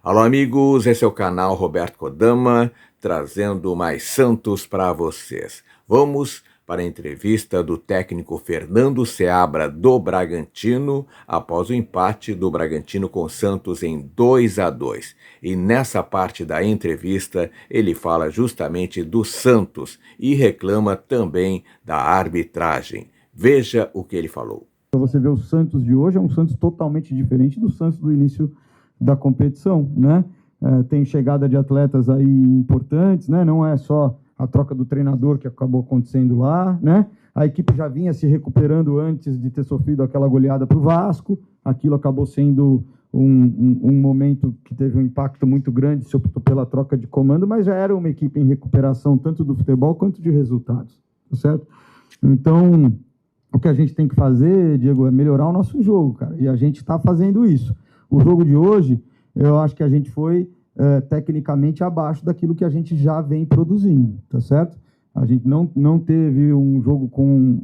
Alô, amigos, esse é o canal Roberto Kodama, trazendo mais Santos para vocês. Vamos para a entrevista do técnico Fernando Seabra do Bragantino, após o empate do Bragantino com Santos em 2-2. E nessa parte da entrevista, ele fala justamente do Santos e reclama também da arbitragem. Veja o que ele falou. Você vê o Santos de hoje, é um Santos totalmente diferente do Santos do início da competição, né? Tem chegada de atletas aí importantes, né? Não é só a troca do treinador que acabou acontecendo lá, né? A equipe já vinha se recuperando antes de ter sofrido aquela goleada para o Vasco. Aquilo acabou sendo um momento que teve um impacto muito grande, se optou pela troca de comando, mas já era uma equipe em recuperação tanto do futebol quanto de resultados, tá certo? Então, o que a gente tem que fazer, Diego, é melhorar o nosso jogo, cara. E a gente está fazendo isso. O jogo de hoje, eu acho que a gente foi tecnicamente abaixo daquilo que a gente já vem produzindo, tá certo? A gente não teve um jogo com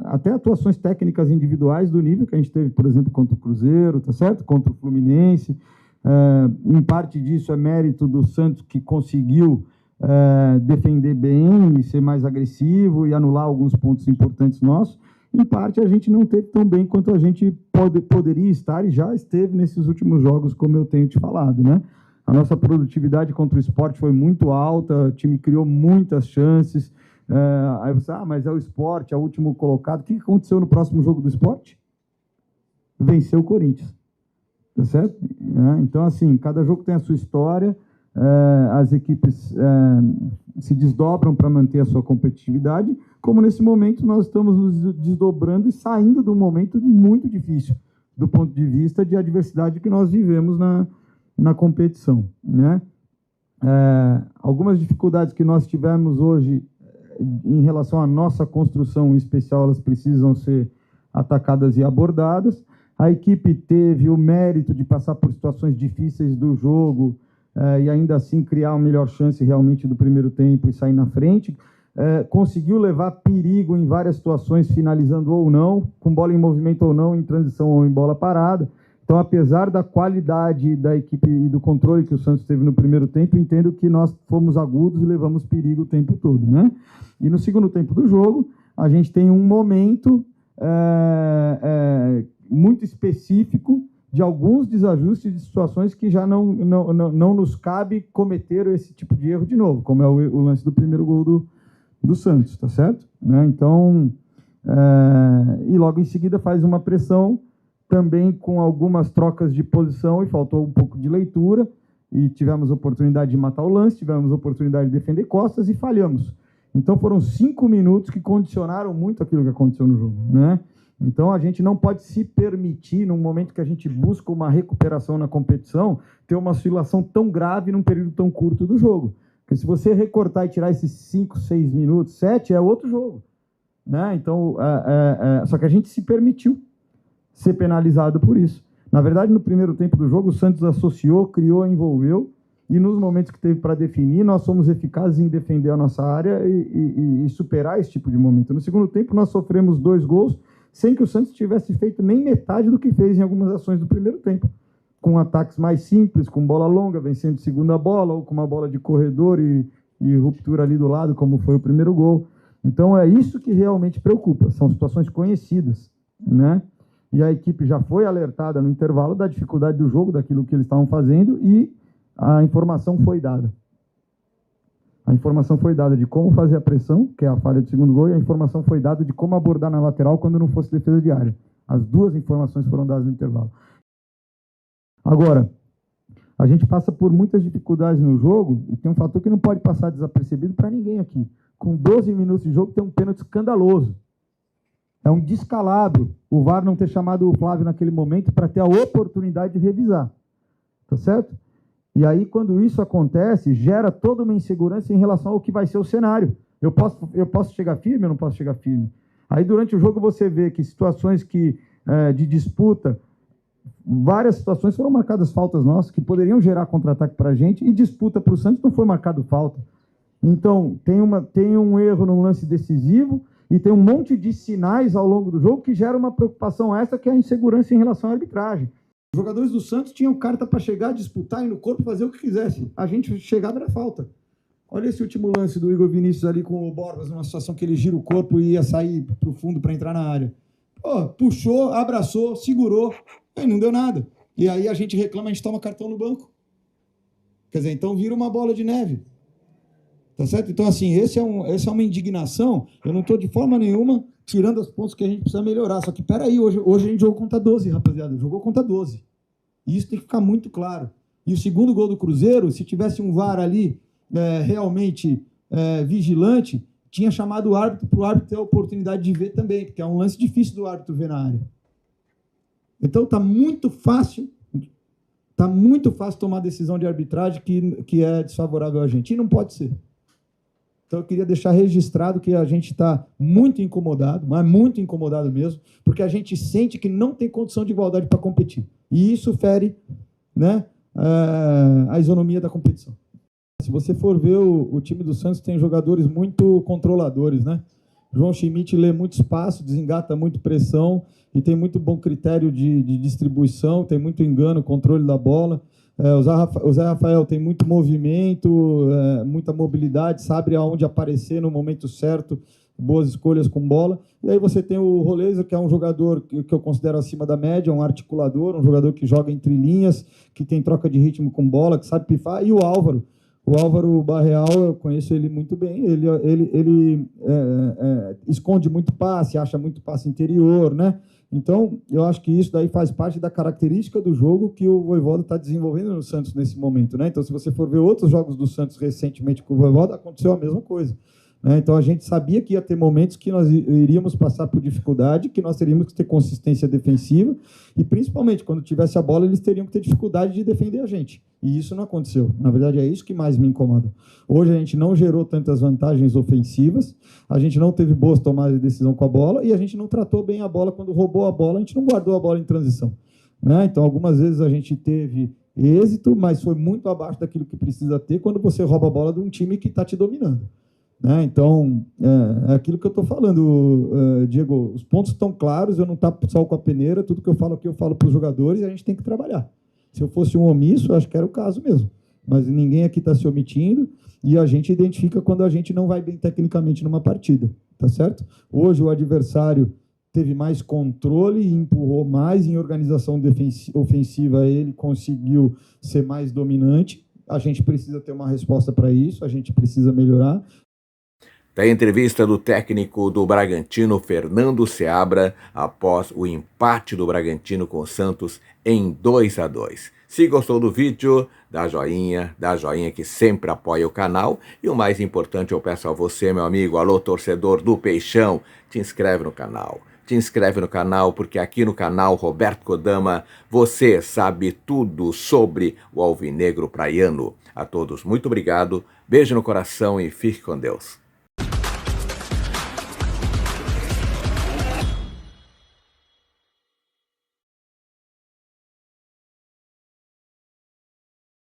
até atuações técnicas individuais do nível que a gente teve, por exemplo, contra o Cruzeiro, tá certo? Contra o Fluminense. Em parte disso é mérito do Santos, que conseguiu defender bem e ser mais agressivo e anular alguns pontos importantes nossos. Em parte, a gente não teve tão bem quanto a gente poderia estar e já esteve nesses últimos jogos, como eu tenho te falado, né? A nossa produtividade contra o Sport foi muito alta, o time criou muitas chances. Aí você, mas é o Sport, é o último colocado. O que aconteceu no próximo jogo do Sport? Venceu o Corinthians, tá certo? Então, assim, cada jogo tem a sua história. As equipes se desdobram para manter a sua competitividade, como nesse momento nós estamos nos desdobrando e saindo de um momento muito difícil, do ponto de vista de adversidade que nós vivemos na competição, né? Algumas dificuldades que nós tivemos hoje em relação à nossa construção em especial, elas precisam ser atacadas e abordadas. A equipe teve o mérito de passar por situações difíceis do jogo, e ainda assim criar uma melhor chance realmente do primeiro tempo e sair na frente. Conseguiu levar perigo em várias situações, finalizando ou não, com bola em movimento ou não, em transição ou em bola parada. Então, apesar da qualidade da equipe e do controle que o Santos teve no primeiro tempo, entendo que nós fomos agudos e levamos perigo o tempo todo, né? E no segundo tempo do jogo, a gente tem um momento muito específico de alguns desajustes de situações que já não nos cabe cometer esse tipo de erro de novo, como é o lance do primeiro gol do Santos, tá certo? Né? Então, e logo em seguida faz uma pressão, também com algumas trocas de posição, e faltou um pouco de leitura, e tivemos oportunidade de matar o lance, tivemos oportunidade de defender costas e falhamos. Então foram 5 minutos que condicionaram muito aquilo que aconteceu no jogo, né? Então, a gente não pode se permitir, num momento que a gente busca uma recuperação na competição, ter uma oscilação tão grave num período tão curto do jogo. Porque se você recortar e tirar esses 5, 6 minutos, 7, é outro jogo, né? Então, só que a gente se permitiu ser penalizado por isso. Na verdade, no primeiro tempo do jogo, o Santos associou, criou, envolveu, e nos momentos que teve para definir, nós fomos eficazes em defender a nossa área e superar esse tipo de momento. No segundo tempo, nós sofremos 2 gols, sem que o Santos tivesse feito nem metade do que fez em algumas ações do primeiro tempo, com ataques mais simples, com bola longa, vencendo segunda bola, ou com uma bola de corredor e ruptura ali do lado, como foi o primeiro gol. Então, é isso que realmente preocupa, são situações conhecidas, né? E a equipe já foi alertada no intervalo da dificuldade do jogo, daquilo que eles estavam fazendo, e a informação foi dada. A informação foi dada de como fazer a pressão, que é a falha do segundo gol, e a informação foi dada de como abordar na lateral quando não fosse defesa de área. As duas informações foram dadas no intervalo. Agora, a gente passa por muitas dificuldades no jogo, e tem um fator que não pode passar desapercebido para ninguém aqui. Com 12 minutos de jogo, tem um pênalti escandaloso. É um descalabro o VAR não ter chamado o Flávio naquele momento para ter a oportunidade de revisar. Tá certo? E aí, quando isso acontece, gera toda uma insegurança em relação ao que vai ser o cenário. Eu posso chegar firme ou não posso chegar firme? Aí, durante o jogo, você vê que situações de disputa, várias situações foram marcadas faltas nossas, que poderiam gerar contra-ataque para a gente, e disputa para o Santos não foi marcado falta. Então, tem um erro num lance decisivo, e tem um monte de sinais ao longo do jogo que gera uma preocupação extra, que é a insegurança em relação à arbitragem. Os jogadores do Santos tinham carta para chegar, disputar, ir no corpo, fazer o que quisesse. A gente chegava era falta. Olha esse último lance do Igor Vinícius ali com o Borbas, numa situação que ele gira o corpo e ia sair para o fundo para entrar na área. Pô, puxou, abraçou, segurou, aí não deu nada. E aí a gente reclama, a gente toma cartão no banco. Quer dizer, então vira uma bola de neve. Tá certo? Então, assim, essa é uma indignação. Eu não estou de forma nenhuma tirando os pontos que a gente precisa melhorar. Só que, peraí, hoje a gente jogou contra 12, rapaziada. Jogou contra 12. E isso tem que ficar muito claro. E o segundo gol do Cruzeiro, se tivesse um VAR ali realmente vigilante, tinha chamado o árbitro para o árbitro ter a oportunidade de ver também, porque é um lance difícil do árbitro ver na área. Então, está muito fácil tomar decisão de arbitragem que é desfavorável a gente. E não pode ser. Então, eu queria deixar registrado que a gente está muito incomodado, mas muito incomodado mesmo, porque a gente sente que não tem condição de igualdade para competir. E isso fere, né, a isonomia da competição. Se você for ver, o time do Santos tem jogadores muito controladores, né? João Schmidt lê muito espaço, desengata muito pressão e tem muito bom critério de distribuição, tem muito engano, controle da bola. O Zé Rafael tem muito movimento, muita mobilidade, sabe aonde aparecer no momento certo, boas escolhas com bola. E aí você tem o Rolezer, que é um jogador que eu considero acima da média, um articulador, um jogador que joga entre linhas, que tem troca de ritmo com bola, que sabe pifar. E o Álvaro. O Álvaro Barreal, eu conheço ele muito bem, ele esconde muito passe, acha muito passe interior, né? Então, eu acho que isso daí faz parte da característica do jogo que o Vojvoda está desenvolvendo no Santos nesse momento, né? Então, se você for ver outros jogos do Santos recentemente com o Vojvoda, aconteceu a mesma coisa. Então, a gente sabia que ia ter momentos que nós iríamos passar por dificuldade, que nós teríamos que ter consistência defensiva, e principalmente, quando tivesse a bola, eles teriam que ter dificuldade de defender a gente. E isso não aconteceu. Na verdade, é isso que mais me incomoda. Hoje, a gente não gerou tantas vantagens ofensivas, a gente não teve boas tomadas de decisão com a bola, e a gente não tratou bem a bola. Quando roubou a bola, a gente não guardou a bola em transição. Então, algumas vezes a gente teve êxito, mas foi muito abaixo daquilo que precisa ter quando você rouba a bola de um time que está te dominando. Então, é aquilo que eu estou falando, Diego, os pontos estão claros, eu não tapo só com a peneira, tudo que eu falo aqui eu falo para os jogadores e a gente tem que trabalhar. Se eu fosse um omisso, eu acho que era o caso mesmo, mas ninguém aqui está se omitindo e a gente identifica quando a gente não vai bem tecnicamente numa partida, tá certo? Hoje o adversário teve mais controle e empurrou mais em organização ofensiva, ele conseguiu ser mais dominante, a gente precisa ter uma resposta para isso, a gente precisa melhorar. Da entrevista do técnico do Bragantino, Fernando Seabra, após o empate do Bragantino com o Santos em 2-2. Se gostou do vídeo, dá joinha que sempre apoia o canal. E o mais importante, eu peço a você, meu amigo, alô torcedor do Peixão, te inscreve no canal. Te inscreve no canal, porque aqui no canal Roberto Kodama você sabe tudo sobre o alvinegro praiano. A todos, muito obrigado, beijo no coração e fique com Deus.